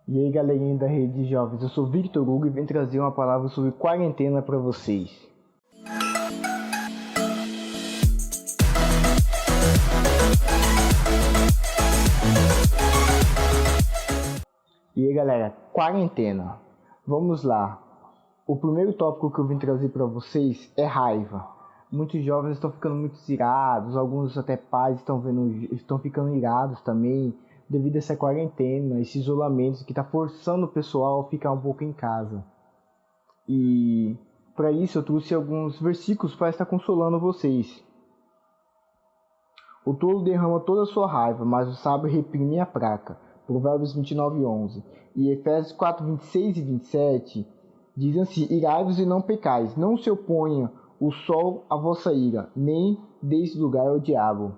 E aí, galerinha da Rede de Jovens, eu sou Victor Hugo e vim trazer uma palavra sobre quarentena para vocês. E aí, galera, quarentena. Vamos lá. O primeiro tópico que eu vim trazer para vocês é raiva. Muitos jovens estão ficando muito irados, alguns até pais estão ficando irados também, devido a essa quarentena, esse isolamento que está forçando o pessoal a ficar um pouco em casa. E para isso eu trouxe alguns versículos para estar consolando vocês. O tolo derrama toda a sua raiva, mas o sábio reprime a praga. Provérbios 29:11. E Efésios 4:26 e 27 dizem assim: irai-vos e não pecais, não se oponha o sol à vossa ira, nem deis lugar ao diabo.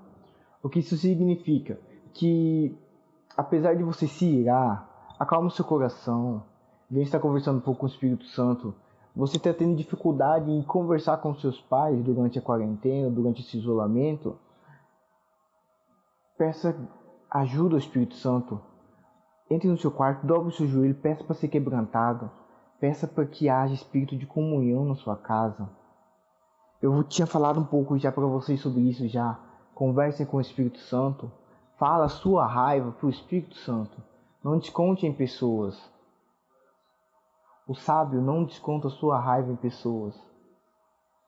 O que isso significa? Que apesar de você se irar, acalma o seu coração, vem estar conversando um pouco com o Espírito Santo. Você está tendo dificuldade em conversar com seus pais durante a quarentena, durante esse isolamento, peça ajuda ao Espírito Santo. Entre no seu quarto, dobre o seu joelho, peça para ser quebrantado. Peça para que haja espírito de comunhão na sua casa. Eu tinha falado um pouco já para vocês sobre isso já. Conversem com o Espírito Santo. Fala a sua raiva para o Espírito Santo. Não desconte em pessoas. O sábio não desconta a sua raiva em pessoas.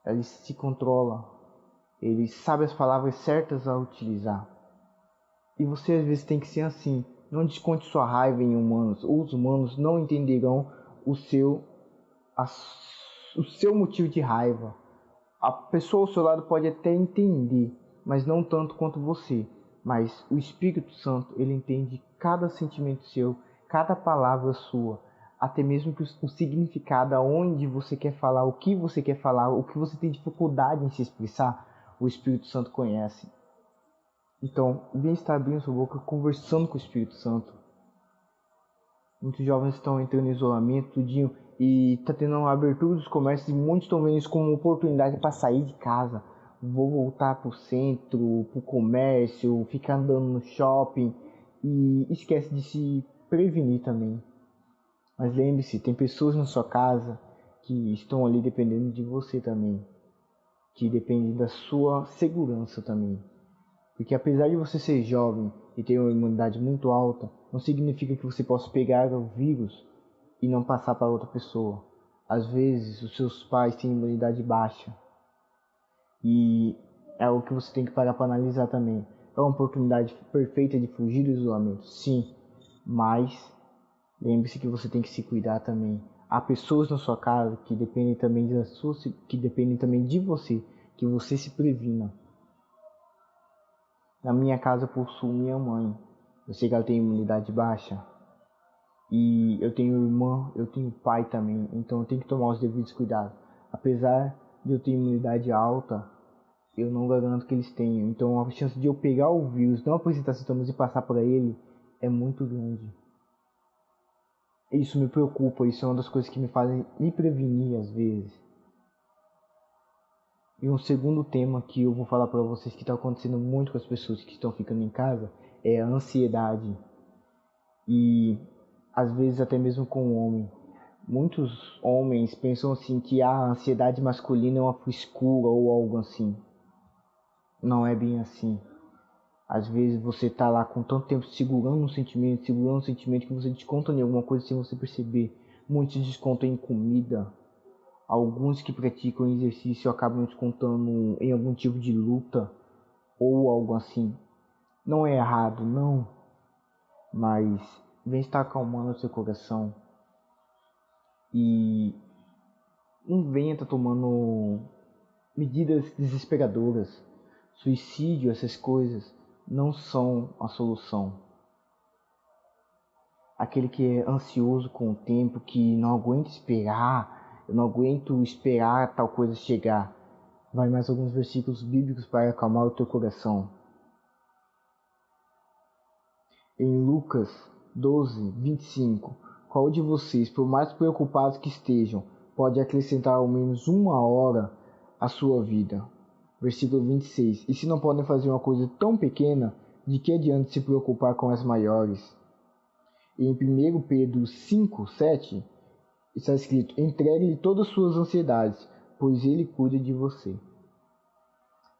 Ele se controla. Ele sabe as palavras certas a utilizar. E você às vezes tem que ser assim. Não desconte sua raiva em humanos. Os humanos não entenderão o seu motivo de raiva. A pessoa ao seu lado pode até entender, mas não tanto quanto você. Mas o Espírito Santo, ele entende cada sentimento seu, cada palavra sua, até mesmo o significado, aonde você quer falar, o que você quer falar, o que você tem dificuldade em se expressar, o Espírito Santo conhece. Então, vem estar abrindo sua boca, conversando com o Espírito Santo. Muitos jovens estão entrando em isolamento, tudinho, e está tendo uma abertura dos comércios e muitos estão vendo isso como uma oportunidade para sair de casa. Vou voltar para o centro, para o comércio, ficar andando no shopping e esquece de se prevenir também. Mas lembre-se, tem pessoas na sua casa que estão ali dependendo de você também, que dependem da sua segurança também. Porque apesar de você ser jovem e ter uma imunidade muito alta, não significa que você possa pegar o vírus e não passar para outra pessoa. Às vezes, os seus pais têm imunidade baixa. E é algo que você tem que parar para analisar também. É uma oportunidade perfeita de fugir do isolamento, sim. Mas lembre-se que você tem que se cuidar também. Há pessoas na sua casa que dependem também de você, que você se previna. Na minha casa eu possuo minha mãe. Eu sei que ela tem imunidade baixa. E eu tenho irmã, eu tenho pai também. Então eu tenho que tomar os devidos cuidados. Apesar de eu ter imunidade alta, eu não garanto que eles tenham. Então a chance de eu pegar o vírus, não apresentar sintomas e passar para ele é muito grande. Isso me preocupa, isso é uma das coisas que me fazem me prevenir às vezes. E um segundo tema que eu vou falar para vocês que está acontecendo muito com as pessoas que estão ficando em casa é a ansiedade. E às vezes até mesmo com o homem. Muitos homens pensam assim que a ansiedade masculina é uma frescura ou algo assim. Não é bem assim. Às vezes você está lá com tanto tempo segurando um sentimento que você desconta em alguma coisa sem você perceber. Muitos descontam em comida. Alguns que praticam exercício acabam descontando em algum tipo de luta ou algo assim. Não é errado, não. Mas vem estar acalmando o seu coração. E não venha estar tomando medidas desesperadoras. Suicídio, essas coisas não são a solução. Aquele que é ansioso com o tempo, que não aguenta esperar, eu não aguento esperar tal coisa chegar. Vai mais alguns versículos bíblicos para acalmar o teu coração. Em Lucas 12:25, qual de vocês, por mais preocupados que estejam, pode acrescentar ao menos 1 hora à sua vida? Versículo 26. E se não podem fazer uma coisa tão pequena, de que adianta se preocupar com as maiores? Em 1 Pedro 5:7 está escrito: entregue-lhe todas as suas ansiedades, pois ele cuida de você.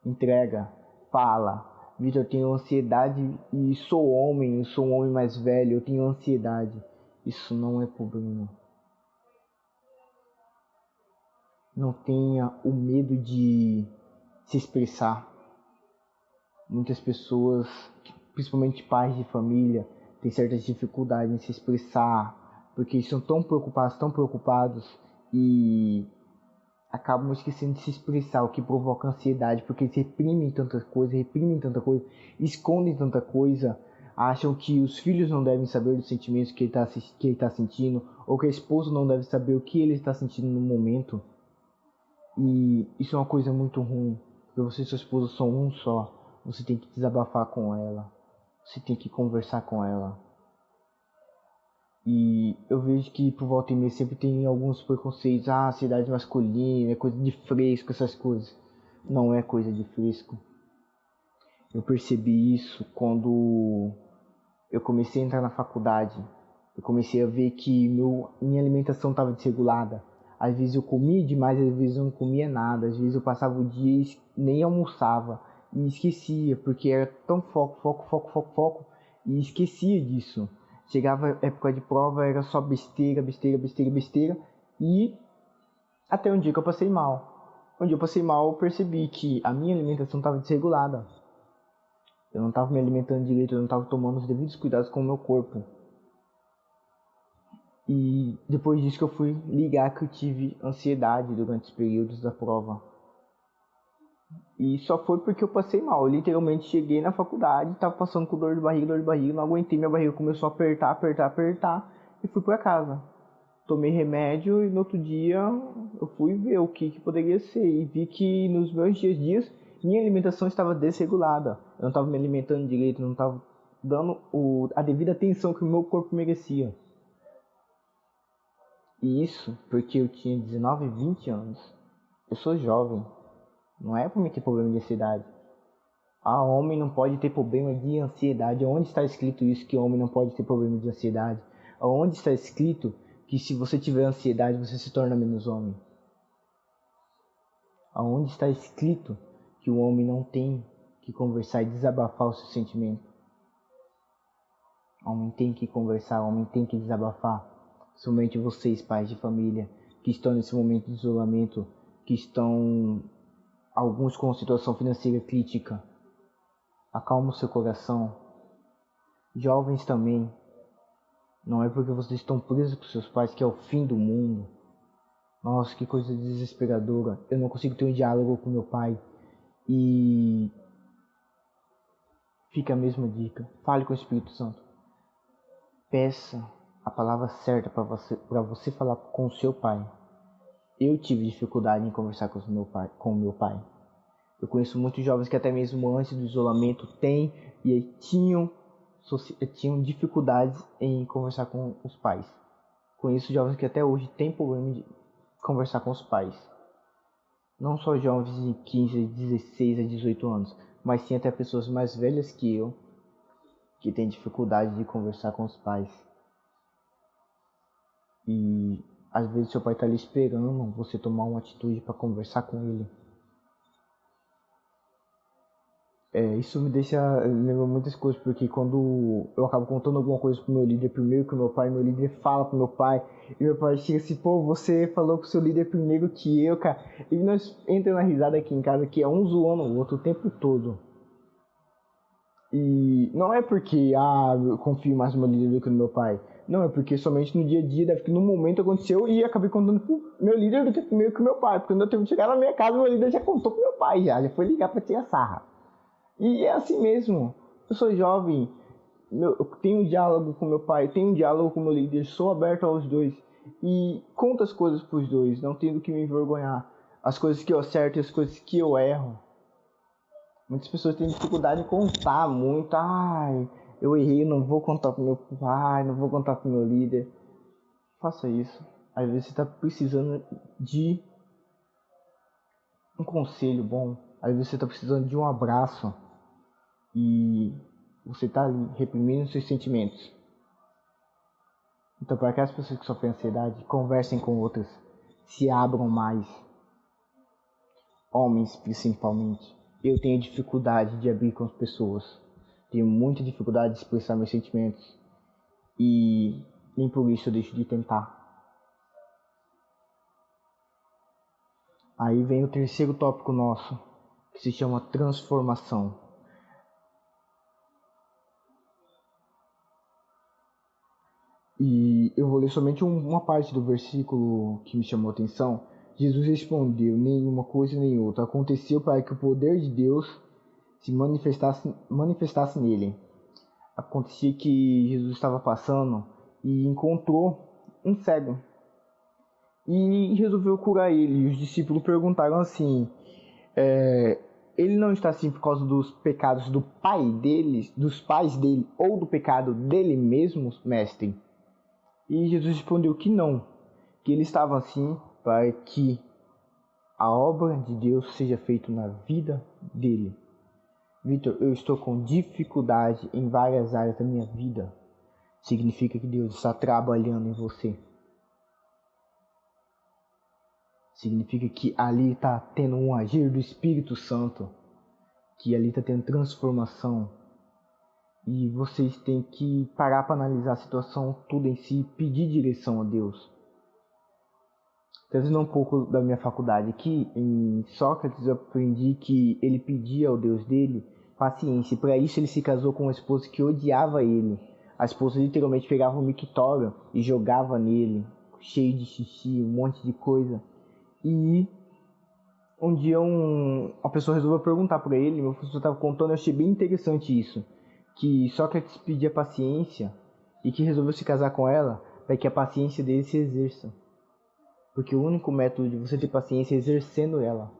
Entrega, fala. Vitor, eu tenho ansiedade e sou homem, eu sou um homem mais velho, eu tenho ansiedade. Isso não é problema. Não tenha o medo de se expressar. Muitas pessoas, principalmente pais de família, têm certas dificuldades em se expressar, porque estão tão preocupados e acabam esquecendo de se expressar, o que provoca ansiedade, porque eles reprimem tanta coisa, escondem tanta coisa, acham que os filhos não devem saber dos sentimentos que ele está sentindo, ou que a esposa não deve saber o que ele está sentindo no momento. E isso é uma coisa muito ruim, porque você e sua esposa são um só. Você tem que desabafar com ela, você tem que conversar com ela. E eu vejo que por volta e meia sempre tem alguns preconceitos. Ansiedade masculina, é coisa de fresco, essas coisas. Não é coisa de fresco. Eu percebi isso quando eu comecei a entrar na faculdade. Eu comecei a ver que minha alimentação estava desregulada. Às vezes eu comia demais, às vezes eu não comia nada. Às vezes eu passava o dia e nem almoçava. E esquecia, porque era tão foco. E esquecia disso. Chegava a época de prova, era só besteira. E até um dia que eu passei mal. Um dia eu passei mal, eu percebi que a minha alimentação estava desregulada. Eu não estava me alimentando direito, eu não estava tomando os devidos cuidados com o meu corpo. E depois disso que eu fui ligar que eu tive ansiedade durante os períodos da prova. E só foi porque eu passei mal. Eu literalmente cheguei na faculdade, tava passando com dor de barriga, não aguentei, minha barriga começou a apertar e fui pra casa. Tomei remédio e no outro dia eu fui ver o que poderia ser e vi que nos meus dias minha alimentação estava desregulada. Eu não estava me alimentando direito, não estava dando a devida atenção que o meu corpo merecia. E isso porque eu tinha 19, 20 anos. Eu sou jovem. Não é para mim ter problema de ansiedade. Homem não pode ter problema de ansiedade. Onde está escrito isso que homem não pode ter problema de ansiedade? Onde está escrito que se você tiver ansiedade você se torna menos homem? Aonde está escrito que o homem não tem que conversar e desabafar o seu sentimento? O homem tem que conversar, o homem tem que desabafar. Somente vocês, pais de família, que estão nesse momento de isolamento, que estão alguns com situação financeira crítica, acalma o seu coração. Jovens também, não é porque vocês estão presos com seus pais que é o fim do mundo. Nossa, que coisa desesperadora. Eu não consigo ter um diálogo com meu pai. E fica a mesma dica. Fale com o Espírito Santo. Peça a palavra certa para você falar com o seu pai. Eu tive dificuldade em conversar com o meu pai. Eu conheço muitos jovens que até mesmo antes do isolamento tinham dificuldades em conversar com os pais. Conheço jovens que até hoje têm problema de conversar com os pais. Não só jovens de 15, 16 a 18 anos, mas sim até pessoas mais velhas que eu, que têm dificuldade de conversar com os pais. E às vezes seu pai está ali esperando você tomar uma atitude para conversar com ele. Isso me deixa lembrar muitas coisas, porque quando eu acabo contando alguma coisa pro meu líder primeiro que o meu líder fala pro meu pai, e meu pai chega assim, pô, você falou com o seu líder primeiro que eu, cara. E nós entramos na risada aqui em casa, que é um zoando o outro o tempo todo. E não é porque, eu confio mais no meu líder do que no meu pai. Não, é porque somente no dia a dia, deve que no momento aconteceu e acabei contando pro meu líder do que primeiro que o meu pai. Porque quando eu tenho que chegar na minha casa, meu líder já contou pro meu pai, já foi ligar pra tirar sarra. E é assim mesmo. Eu sou jovem, eu tenho um diálogo com meu pai, tenho um diálogo com meu líder, sou aberto aos dois. E conto as coisas pros dois, não tenho do que me envergonhar. As coisas que eu acerto e as coisas que eu erro. Muitas pessoas têm dificuldade em contar muito. Eu errei, não vou contar pro meu pai, não vou contar pro meu líder. Faça isso. Às vezes você está precisando de um conselho bom. Às vezes você está precisando de um abraço. E você está ali reprimindo seus sentimentos. Então, para aquelas pessoas que sofrem ansiedade, conversem com outras, se abram mais, homens principalmente. Eu tenho dificuldade de abrir com as pessoas, tenho muita dificuldade de expressar meus sentimentos e nem por isso eu deixo de tentar. Aí vem o terceiro tópico nosso, que se chama transformação. E eu vou ler somente uma parte do versículo que me chamou a atenção. Jesus respondeu: nenhuma coisa nem outra aconteceu para que o poder de Deus se manifestasse nele. Acontecia que Jesus estava passando e encontrou um cego e resolveu curar ele. E os discípulos perguntaram assim: ele não está assim por causa dos pecados do pai dele, dos pais dele, ou do pecado dele mesmo, mestre? E Jesus respondeu que não, que ele estava assim para que a obra de Deus seja feita na vida dele. Vitor, eu estou com dificuldade em várias áreas da minha vida. Significa que Deus está trabalhando em você. Significa que ali está tendo um agir do Espírito Santo. Que ali está tendo transformação. E vocês têm que parar para analisar a situação tudo em si e pedir direção a Deus. Trazendo um pouco da minha faculdade aqui, em Sócrates eu aprendi que ele pedia ao Deus dele paciência. E para isso ele se casou com uma esposa que odiava ele. A esposa literalmente pegava um mictório e jogava nele, cheio de xixi, um monte de coisa. E um dia uma pessoa resolveu perguntar para ele, meu professor estava contando, eu achei bem interessante isso. Que Sócrates pedia paciência e que resolveu se casar com ela para que a paciência dele se exerça. Porque o único método de você ter paciência é exercendo ela.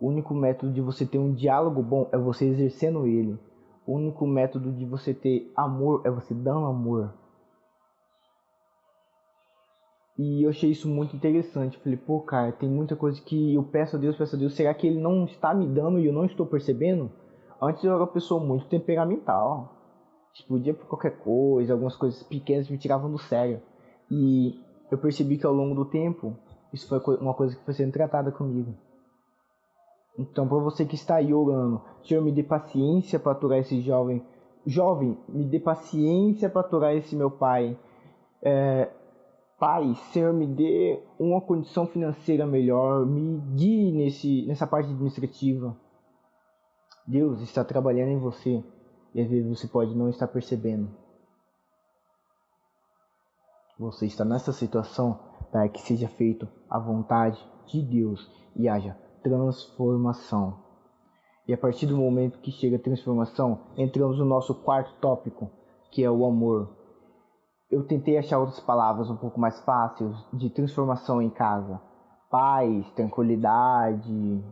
O único método de você ter um diálogo bom é você exercendo ele. O único método de você ter amor é você dando amor. E eu achei isso muito interessante. Falei, pô, cara, tem muita coisa que eu peço a Deus. Será que Ele não está me dando e eu não estou percebendo? Antes eu era uma pessoa muito temperamental. Explodia por qualquer coisa, algumas coisas pequenas me tiravam do sério. E eu percebi que ao longo do tempo, isso foi uma coisa que foi sendo tratada comigo. Então, para você que está aí orando, Senhor, me dê paciência para aturar esse jovem. Jovem, me dê paciência para aturar esse meu pai. Pai, Senhor, me dê uma condição financeira melhor, me guie nessa parte administrativa. Deus está trabalhando em você e às vezes você pode não estar percebendo. Você está nessa situação para que seja feito a vontade de Deus e haja transformação. E a partir do momento que chega a transformação, entramos no nosso quarto tópico, que é o amor. Eu tentei achar outras palavras um pouco mais fáceis de transformação em casa. Paz, tranquilidade,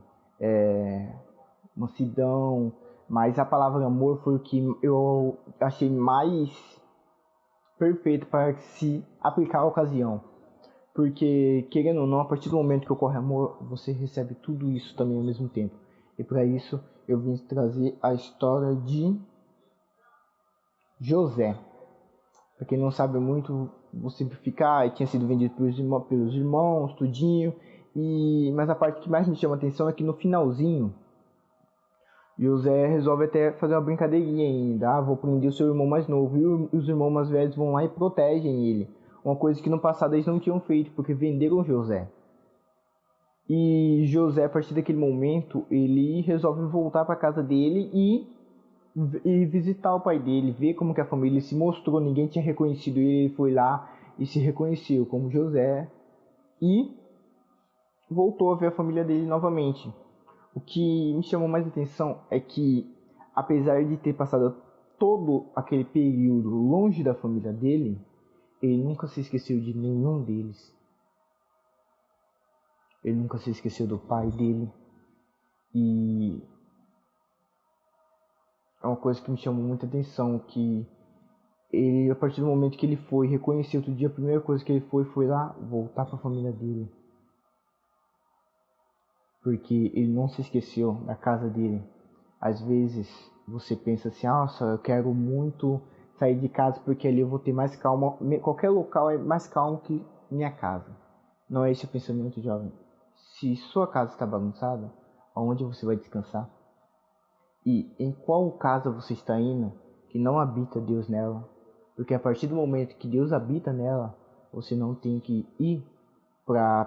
mansidão. Mas a palavra amor foi o que eu achei mais perfeito para se aplicar à ocasião. Porque, querendo ou não, a partir do momento que ocorre amor, você recebe tudo isso também ao mesmo tempo. E para isso eu vim trazer a história de José. Para quem não sabe muito, vou simplificar, tinha sido vendido pelos irmãos, tudinho. Mas a parte que mais me chama a atenção é que no finalzinho, José resolve até fazer uma brincadeirinha ainda. Ah, vou prender o seu irmão mais novo. E os irmãos mais velhos vão lá e protegem ele. Uma coisa que no passado eles não tinham feito, porque venderam José. E José, a partir daquele momento, ele resolve voltar para casa dele e visitar o pai dele, ver como que a família se mostrou, ninguém tinha reconhecido ele, ele foi lá e se reconheceu como José e voltou a ver a família dele novamente. O que me chamou mais atenção é que, apesar de ter passado todo aquele período longe da família dele, ele nunca se esqueceu de nenhum deles. Ele nunca se esqueceu do pai dele. E é uma coisa que me chamou muita atenção, que ele, a partir do momento que ele foi reconhecer outro dia, a primeira coisa que ele foi lá voltar para a família dele. Porque ele não se esqueceu da casa dele. Às vezes você pensa assim, nossa, eu quero muito sair de casa porque ali eu vou ter mais calma. Qualquer local é mais calmo que minha casa. Não é esse o pensamento, jovem. Se sua casa está bagunçada, aonde você vai descansar? E em qual casa você está indo que não habita Deus nela? Porque a partir do momento que Deus habita nela, você não tem que ir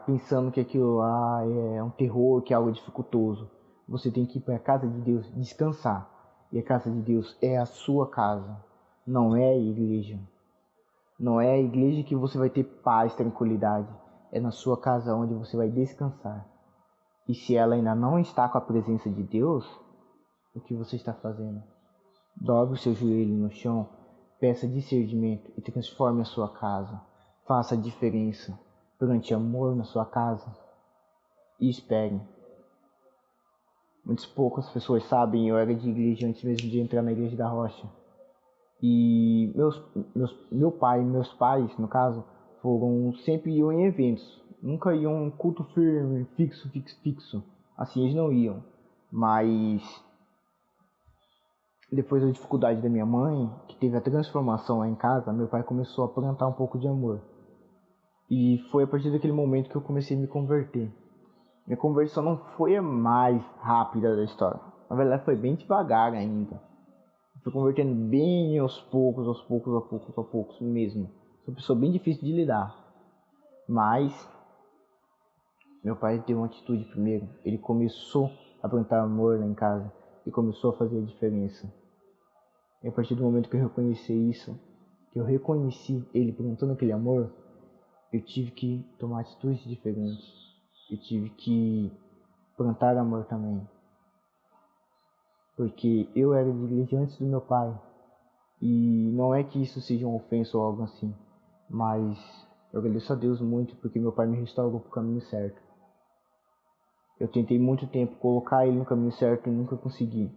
pensando que aquilo lá é um terror, que é algo dificultoso. Você tem que ir para a casa de Deus descansar. E a casa de Deus é a sua casa, não é a igreja. Não é a igreja que você vai ter paz, tranquilidade. É na sua casa onde você vai descansar. E se ela ainda não está com a presença de Deus, o que você está fazendo? Dobre o seu joelho no chão, peça discernimento e transforme a sua casa. Faça a diferença. Plante amor na sua casa e espere. Muitas poucas pessoas sabem, eu era de igreja antes mesmo de entrar na igreja da Rocha. E meu pai e meus pais, no caso, sempre iam em eventos. Nunca iam em um culto firme, fixo. Assim eles não iam. Mas depois da dificuldade da minha mãe, que teve a transformação lá em casa, meu pai começou a plantar um pouco de amor. E foi a partir daquele momento que eu comecei a me converter. Minha conversão não foi a mais rápida da história. Na verdade foi bem devagar ainda. Fui convertendo bem aos poucos mesmo. Sou uma pessoa bem difícil de lidar. Mas meu pai teve uma atitude primeiro. Ele começou a plantar amor lá em casa e começou a fazer a diferença. E a partir do momento que eu reconheci isso, que eu reconheci ele plantando aquele amor, eu tive que tomar atitudes diferentes. Eu tive que plantar amor também. Porque eu era de igreja antes do meu pai. E não é que isso seja uma ofensa ou algo assim. Mas eu agradeço a Deus muito porque meu pai me restaurou para o caminho certo. Eu tentei muito tempo colocar ele no caminho certo e nunca consegui.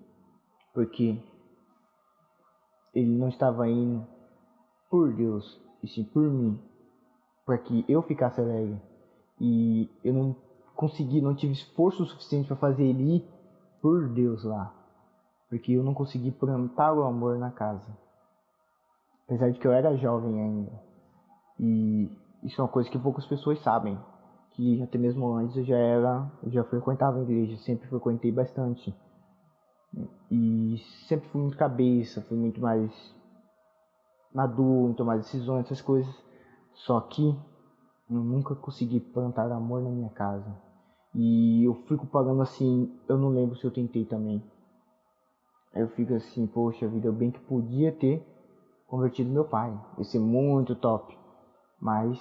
Porque ele não estava indo por Deus, e sim por mim. Para que eu ficasse alegre. E eu não consegui, não tive esforço suficiente para fazer ele ir por Deus lá. Porque eu não consegui plantar o amor na casa. Apesar de que eu era jovem ainda. E isso é uma coisa que poucas pessoas sabem. Que até mesmo antes eu já frequentava a igreja, sempre frequentei bastante. E sempre fui muito cabeça, fui muito mais maduro, tomar decisões, essas coisas. Só que eu nunca consegui plantar amor na minha casa. E eu fico pagando assim, eu não lembro se eu tentei também. Aí eu fico assim, poxa vida, eu bem que podia ter convertido meu pai. Ia ser muito top. Mas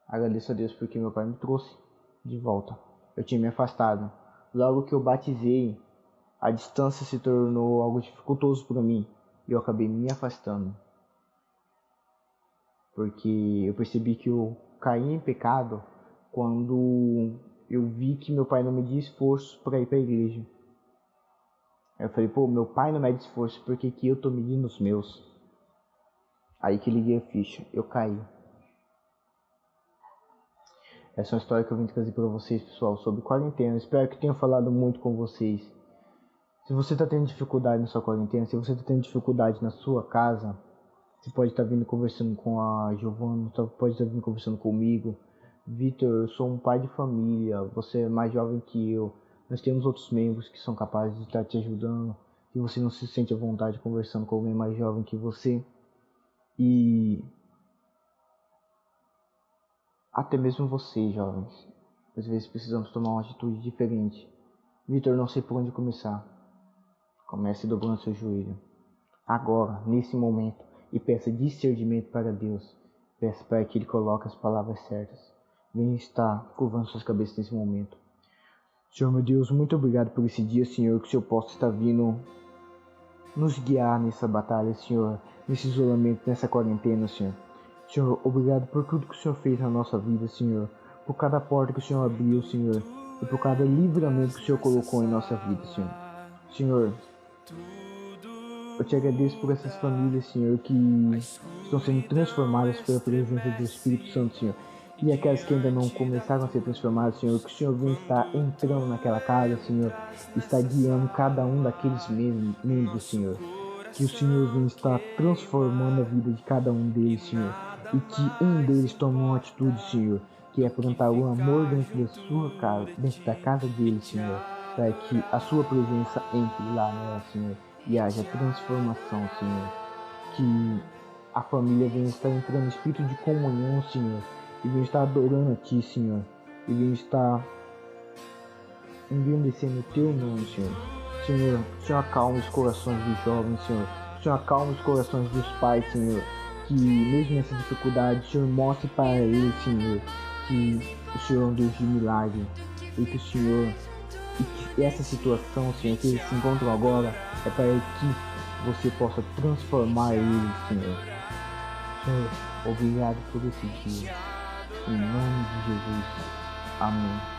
agradeço a Deus porque meu pai me trouxe de volta. Eu tinha me afastado. Logo que eu batizei, a distância se tornou algo dificultoso para mim. E eu acabei me afastando. Porque eu percebi que eu caí em pecado quando eu vi que meu pai não media esforço para ir para a igreja. Aí eu falei, meu pai não mede esforço, por que eu tô medindo os meus? Aí que liguei a ficha, eu caí. Essa é uma história que eu vim trazer para vocês, pessoal, sobre quarentena. Espero que tenha falado muito com vocês. Se você está tendo dificuldade na sua quarentena, se você está tendo dificuldade na sua casa, você pode estar vindo conversando com a Giovana, pode estar vindo conversando comigo. Vitor, eu sou um pai de família, você é mais jovem que eu. Nós temos outros membros que são capazes de estar te ajudando. Se você não se sente à vontade conversando com alguém mais jovem que você. E até mesmo vocês, jovens. Às vezes precisamos tomar uma atitude diferente. Vitor, não sei por onde começar. Comece dobrando seu joelho. Agora, nesse momento. E peça discernimento para Deus. Peça para que Ele coloque as palavras certas. Venha estar curvando suas cabeças nesse momento. Senhor meu Deus, muito obrigado por esse dia, Senhor, que o Senhor possa estar vindo nos guiar nessa batalha, Senhor, nesse isolamento, nessa quarentena, Senhor. Senhor, obrigado por tudo que o Senhor fez na nossa vida, Senhor, por cada porta que o Senhor abriu, Senhor, e por cada livramento que o Senhor colocou em nossa vida, Senhor. Senhor, eu te agradeço por essas famílias, Senhor, que estão sendo transformadas pela presença do Espírito Santo, Senhor. E aquelas que ainda não começaram a ser transformadas, Senhor, que o Senhor vem estar entrando naquela casa, Senhor, está guiando cada um daqueles membros, Senhor. que o Senhor venha estar transformando a vida de cada um deles, Senhor, e que um deles tome uma atitude, Senhor, que é plantar o amor dentro da sua casa, dentro da casa deles, Senhor, para que a sua presença entre lá nela, Senhor, e haja transformação, Senhor, que a família venha estar entrando no espírito de comunhão, Senhor, e venha estar adorando a Ti, Senhor, e venha estar engrandecendo o Teu nome, Senhor. Senhor, o Senhor acalma os corações dos jovens, Senhor. O Senhor acalma os corações dos pais, Senhor. Que mesmo nessa dificuldade, o Senhor mostre para eles, Senhor, que o Senhor é um Deus de milagre. E que o Senhor, e que essa situação, Senhor, que eles se encontram agora, é para que você possa transformar eles, Senhor. Senhor, obrigado por esse dia. Em nome de Jesus. Amém.